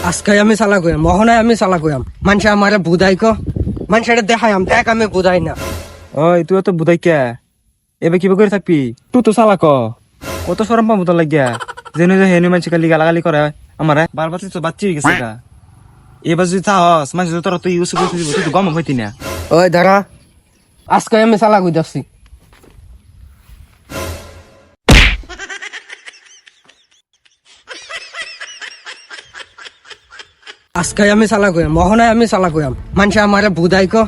আজকে আমি চালা কইম মহনায় আমি চালা কইম মানুষ আমারে বুঝাই কো মানুষের দেখাইম দেখ আমি বুঝাই না। ওই তুই তো বুঝাই কে এবার কিবা করে থাকবি তুই তো চালাক কত সরম পাবো তোর লাগিয়া যেন যে হেনু মানুষ খালি গালাগালি করে আমার বারবার তো বাচ্চি হয়ে গেছে গা এবার যদি থাকস মানুষ তোরা তুই ইউজ করে তুই তো গম হইতি না। ওই দাঁড়া আজকে আমি চালা কইতাছি আজকে আমি চালা কইম মহনায় আমি চালা কইম মানুষ আমারে বুঝাই কো।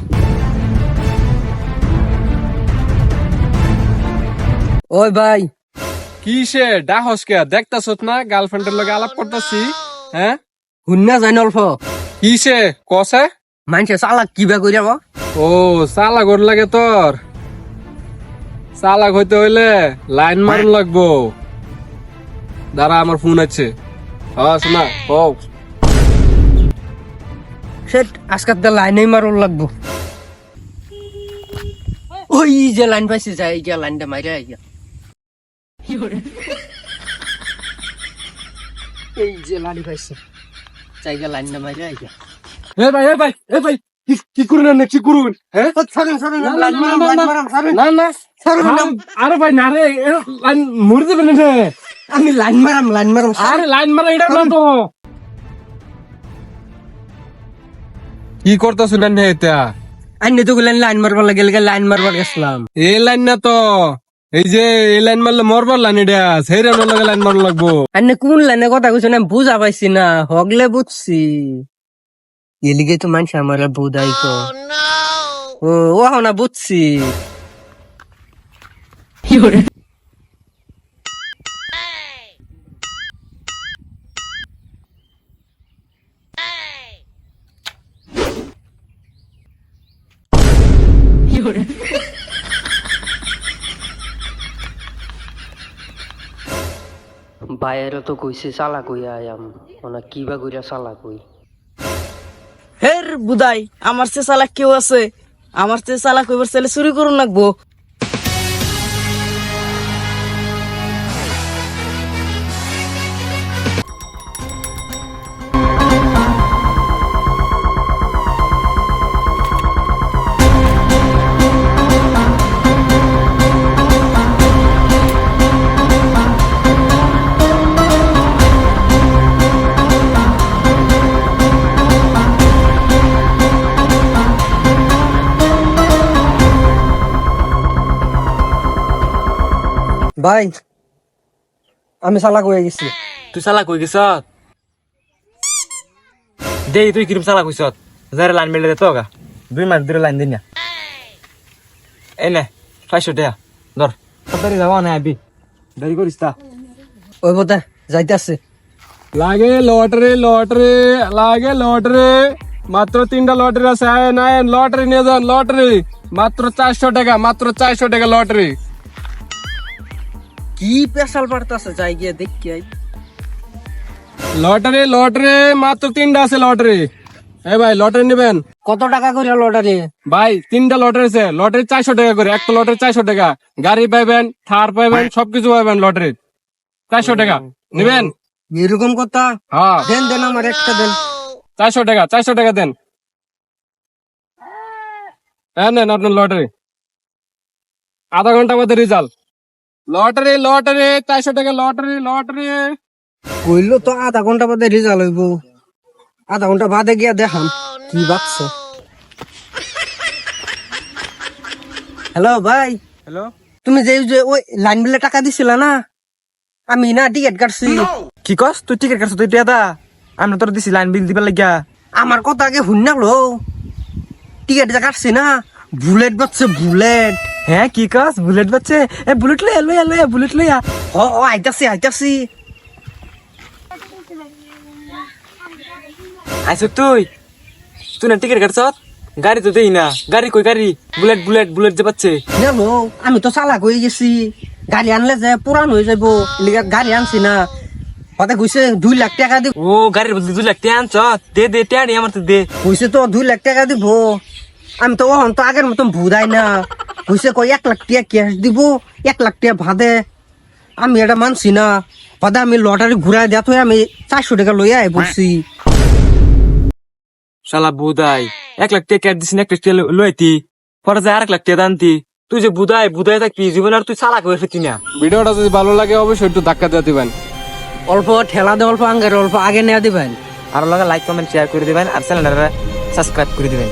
ওই ভাই কিসে ডাহস কে দেখতাছত না গার্লফ্রেন্ডের লগে আলাপ করতাছি হ্যাঁ হুন্না যাই অল্প কিসে কসে মানুষে চালা কিবা কইরা বা ও চালাক ওর লাগে তোর চালাক হইতে হইলে লাইন মারুন লাগবো দাঁড়া আমার ফোন আছে হ্যাঁ শোনা ও সেট আজকাল তো লাইনেই মারুন লাগবো। ওই যে লাইন পাইছে যাই গিয়া লাইনটা মাইরা গিয়া এই যে লাইন পাইছে যাই গিয়া লাইনটা মাইরা গিয়া কি করুন না কি করুন হ্যাঁ লাইন মারাম না না আরে ভাই না রে লাইন মরে দেবেন রে আমি লাইন মারাম আরে লাইন মারা এটা না তো কি করতেছ না এটা আইনে তো গুলেন লাইন মারবার লাগে লাইন মারবার গেছিলাম এই লাইন না তো এই যে এই লাইন মারলে মরবার লাইন এটা সেই লাইন লাইন মারন লাগবো আইনে কোন লাইনে কথা কইছ না বুঝা পাইছি না হগলে বুঝছি এলিগে তো মানুষ আমার বুঝাই তো ও না বুঝছি বাইরে তো কইছে চালা কই আয়াম ওনা কিবা কইরা চালা কই হের বুদাই আমার চেয়ে চালাক কেউ আছে আমার চেয়ে চালাক কইবার ছেলে চুরি করুন লাগবো। ভাই আমি চালা কই গেছি তুই চালাক হয়ে গেছ দে তুই কিরম চালাক হইছ যারা লাইন মেলে দে তো গা 2 মাস ধরে লাইন দিন না এই নে 500 টাকা ধর তাড়াতাড়ি যাওয়া না আবি দেরি করিস তা ওই বোধ যাইতেছে লাগে লটারি লটারি লাগে লটারি মাত্র 3টা লটারি আছে আয় না লটারি নিয়ে যান লটারি মাত্র 400 টাকা লটারি কি পেশাল পারতাছে যাই গিয়ে দেখি আই লটারি লটারি মাত্র 3টা আছে লটারি এই ভাই লটারি নেবেন কত টাকা করে লটারি ভাই 3টা লটারি আছে লটারি 400 টাকা করে একটা লটারি 400 টাকা গাড়ি পাইবেন থার পাইবেন সবকিছু পাইবেন লটারি 400 টাকা নেবেন এরকম কথা হ্যাঁ দেন আমার একটা দেন 400 টাকা দেন হ্যাঁ নেন আপনার লটারি আধা ঘন্টা মধ্যে রেজাল্ট লটারি লটারি 400 টাকা লটারি লটারি কইলো তো আধা ঘন্টা বাদে রেজাল্ট হইব আধা ঘন্টা বাদে গিয়া দেখাম কি ভাবছো। হ্যালো ভাই হ্যালো তুমি যে ওই লাইন বিলে টাকা দিছিলা না আমি না টিকিট কাটছি কি কস তুই টিকিট কাটছ তুই টিয়া আমি তোর দিছি লাইন বিল দিবার লাগিয়া আমার কথা আগে শুননালো টিকিট যে কাটছি না বুলেট বাচ্চা বুলেট হ্যাঁ কি কস বুলেট বাচ্চে এ বুলেট লইয়া বুলেট লইয়া ও আইতাছি আইছ তুই তুই না টিকিট কাটছ গাড়ি তো দেই না গাড়ি কই গাড়ি বুলেট বুলেট বুলেট যে পাচ্ছে জানো আমি তো চালাক হয়ে গেছি গাড়ি আনলে যে পুরান হয়ে যাবো লিগা গাড়ি আনছি না হতে কইছে 2 লাখ টাকা দিব ও গাড়ির বদলে 2 লাখ টাকা আনছ দে টাড়ি আমার তো দে কইছে তো 2 লাখ টাকা দিব আমি তো ওহন তো আগের মতন ভুদাই না কইছে কই 1 লাখ টাকা ক্যাশ দিব 1 লাখ টাকা ভাদে আমি এটা মানছি না বাদা আমি লটারি ঘুরাই দেয়া তো আমি 400 টাকা লইয়া বলছি শালা বুদাই 1 লাখ টাকা দিস না, 1 লাখ টাকা লইতি পরে যায় 1 লাখ টাকা দানতি। তুই যে বুদাই বুদাই থাকবি জীবন, আর তুই চালাক হয়ে ফেতি না। ভিডিওটা যদি ভালো লাগে অবশ্যই একটু ধাক্কা দিয়ে দিবেন। অল্প ঠেলা দে, অল্প আঙ্গের অল্প আগে নেওয়া দিবেন। আর লগে লাইক কমেন্ট শেয়ার করে দিবেন, আর চ্যানেলটা সাবস্ক্রাইব করে দিবেন।